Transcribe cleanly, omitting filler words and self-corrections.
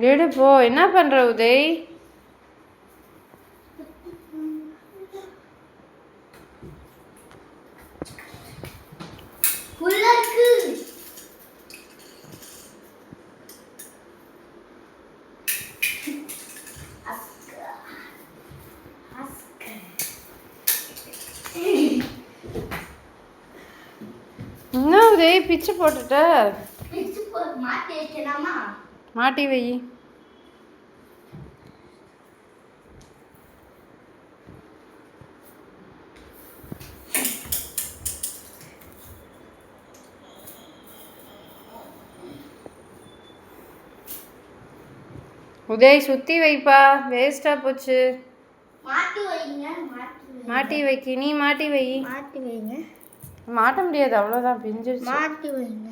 எடு போ. என்ன பண்ற உதய்? என்ன உதய் பிச்சு போட்டுட்ட? மாட்டி வை. உதய் சுத்தி வைப்பா, வேஸ்டா போச்சு. மாட்டி வைக்க. நீ மாட்டி வை. மாட்டி வைங்க. மாட்ட முடியாது, அவ்வளோதான் பிஞ்சிருச்சு. மாட்டி வைங்க.